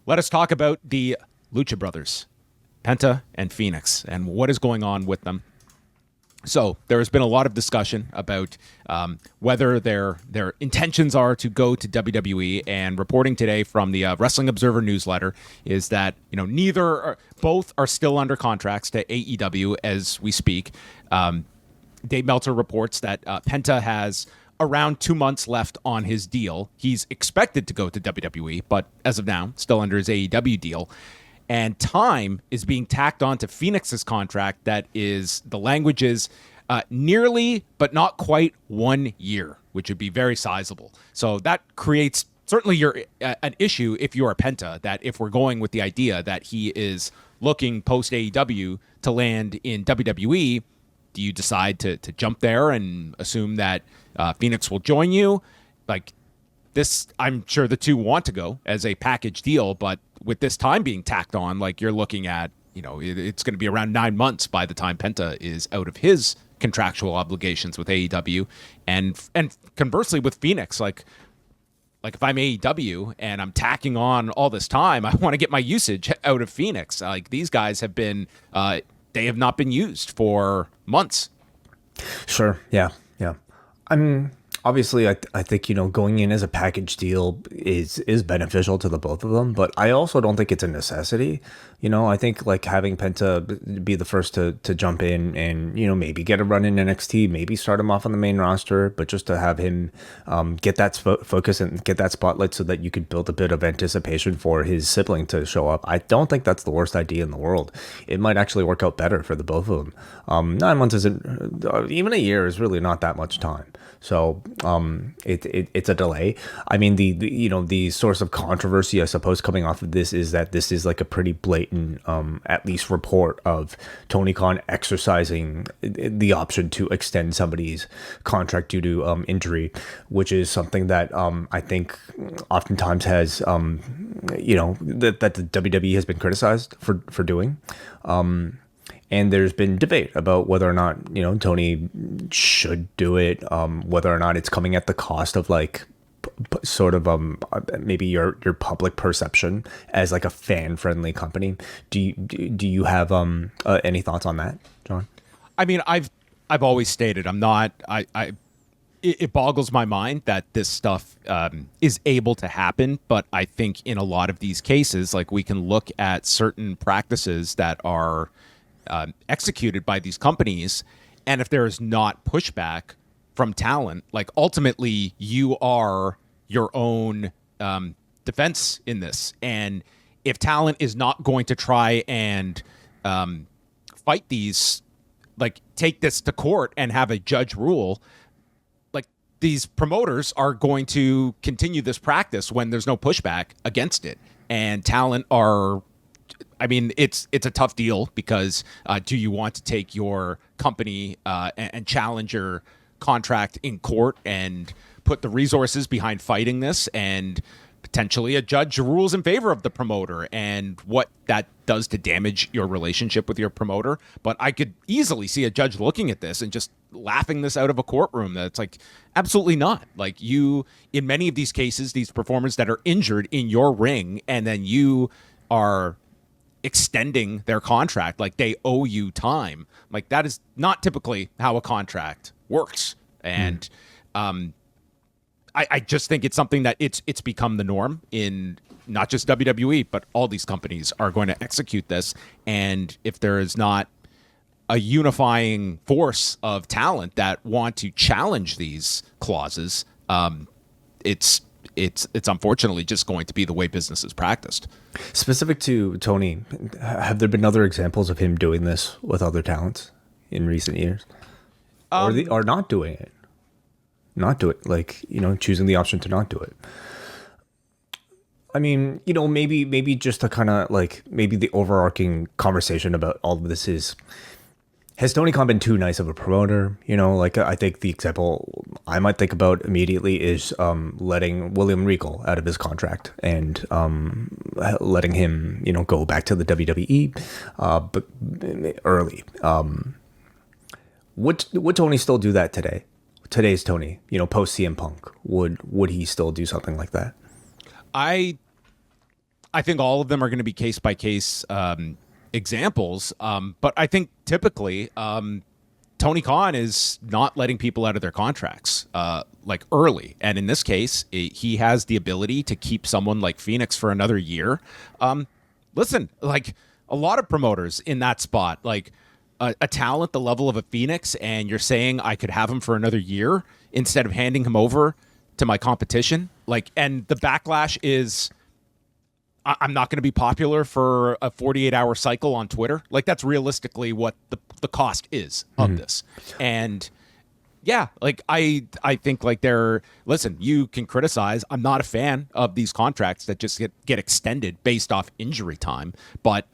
Let us talk about the Lucha Brothers, Penta and Phoenix, and what is going on with them. So there has been a lot of discussion about whether their intentions are to go to WWE, and reporting today from the Wrestling Observer newsletter is that both are still under contracts to AEW as we speak. Dave Meltzer reports that Penta has around 2 months left on his deal. He's expected to go to WWE, but as of now, still under his AEW deal. And time is being tacked on to Phoenix's contract that is, the language is nearly, but not quite 1 year, which would be very sizable. So that creates certainly an issue if you are Penta, that if we're going with the idea that he is looking post AEW to land in WWE, do you decide to jump there and assume that Phoenix will join you? Like this, I'm sure the two want to go as a package deal, but with this time being tacked on, like you're looking at, it's going to be around 9 months by the time Penta is out of his contractual obligations with AEW, and conversely with Phoenix, like if I'm AEW and I'm tacking on all this time, I want to get my usage out of Phoenix. Like these guys have been, they have not been used for months. Sure. Yeah. Obviously, I think, going in as a package deal is beneficial to the both of them, but I also don't think it's a necessity. I think like having Penta be the first to jump in and, maybe get a run in NXT, maybe start him off on the main roster, but just to have him get that focus and get that spotlight so that you could build a bit of anticipation for his sibling to show up. I don't think that's the worst idea in the world. It might actually work out better for the both of them. 9 months isn't, even a year is really not that much time. So it's a delay. I mean, the source of controversy, I suppose, coming off of this is that this is like a pretty blatant, at least report of Tony Khan exercising the option to extend somebody's contract due to injury, which is something that I think oftentimes has, that the WWE has been criticized for doing. And there's been debate about whether or not, Tony should do it, whether or not it's coming at the cost of like sort of maybe your public perception as like a fan-friendly company. Do you have any thoughts on that, John? I mean, I've always stated I'm not. It boggles my mind that this stuff is able to happen, but I think in a lot of these cases, like we can look at certain practices that are executed by these companies, and if there is not pushback from talent, like ultimately you are your own defense in this. And if talent is not going to try and fight these, like take this to court and have a judge rule, like these promoters are going to continue this practice when there's no pushback against it. And talent are, I mean, it's a tough deal because do you want to take your company and challenge your contract in court and put the resources behind fighting this, and potentially a judge rules in favor of the promoter and what that does to damage your relationship with your promoter? But I could easily see a judge looking at this and just laughing this out of a courtroom. That's like, absolutely not. Like you, in many of these cases, these performers that are injured in your ring, and then you are extending their contract, like they owe you time. Like that is not typically how a contract works. And I just think it's something that it's become the norm in not just WWE, but all these companies are going to execute this. And if there is not a unifying force of talent that want to challenge these clauses, it's unfortunately just going to be the way business is practiced. Specific to Tony, have there been other examples of him doing this with other talents in recent years? Or not doing it? Not do it, like, choosing the option to not do it. I mean, maybe just to kind of like, maybe the overarching conversation about all of this is, has Tony Khan been too nice of a promoter? Like I think the example I might think about immediately is letting William Regal out of his contract and letting him, go back to the WWE, but early. Would Tony still do that today? Today's Tony, post CM Punk, would he still do something like that? I I think all of them are going to be case by case examples. But I think typically Tony Khan is not letting people out of their contracts like early. And in this case, he has the ability to keep someone like Phoenix for another year. Listen, like a lot of promoters in that spot, like a talent the level of a Phoenix, and you're saying I could have him for another year instead of handing him over to my competition. Like, and the backlash is I'm not going to be popular for a 48-hour cycle on Twitter. Like, that's realistically what the cost is of this. And yeah, like I think like listen, you can criticize. I'm not a fan of these contracts that just get extended based off injury time. But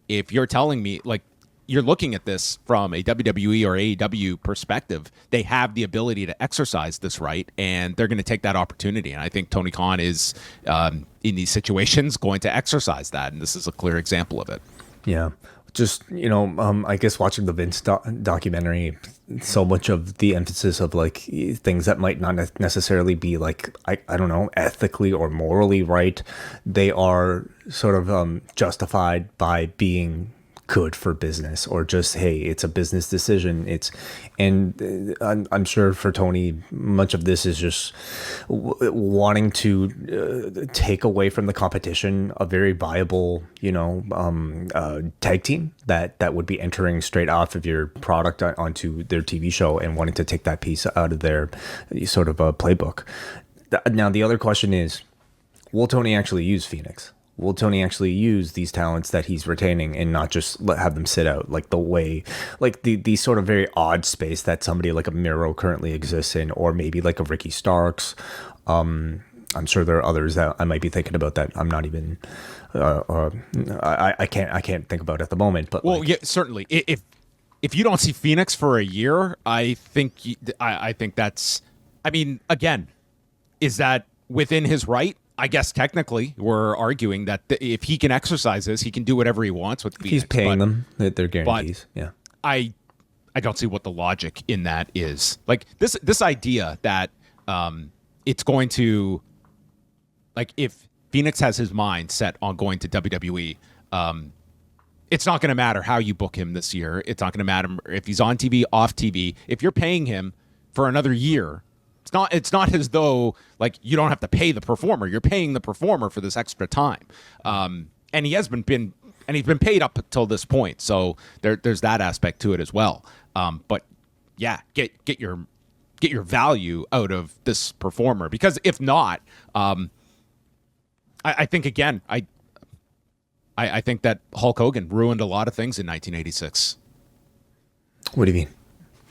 if you're telling me, like, you're looking at this from a WWE or AEW perspective, they have the ability to exercise this right, and they're going to take that opportunity. And I think Tony Khan is, in these situations, going to exercise that, and this is a clear example of it. Yeah. Just, I guess watching the Vince documentary, so much of the emphasis of like things that might not necessarily be like, I don't know, ethically or morally right, they are sort of justified by being good for business, or just, hey, it's a business decision. I'm sure for Tony, much of this is just wanting to take away from the competition a very viable, tag team that would be entering straight off of your product onto their TV show, and wanting to take that piece out of their sort of a playbook. Now, the other question is, will Tony actually use Phoenix? Will Tony actually use these talents that he's retaining and not just have them sit out like the way, like the sort of very odd space that somebody like a Miro currently exists in, or maybe like a Ricky Starks. I'm sure there are others that I might be thinking about that I'm not even, I can't think about at the moment. But well, yeah, certainly. If you don't see Phoenix for a year, I think that's, I mean, again, is that within his right? I guess technically we're arguing that if he can exercise this, he can do whatever he wants with Phoenix. He's paying them their guarantees. Yeah. I don't see what the logic in that is. Like this idea that it's going to, like, if Phoenix has his mind set on going to WWE, it's not going to matter how you book him this year. It's not going to matter if he's on TV, off TV. If you're paying him for another year, it's not as though like you don't have to pay the performer. You're paying the performer for this extra time. And he's been paid up until this point. So there's that aspect to it as well. But yeah, get your value out of this performer, because if not, I think again, I think that Hulk Hogan ruined a lot of things in 1986. What do you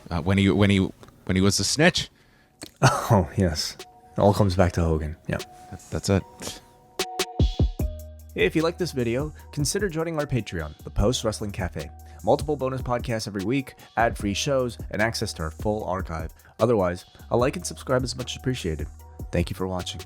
mean? When he was a snitch. Oh, yes. It all comes back to Hogan. Yeah. That's it. If you like this video, consider joining our Patreon, the Post Wrestling Cafe. Multiple bonus podcasts every week, ad-free shows, and access to our full archive. Otherwise, a like and subscribe is much appreciated. Thank you for watching.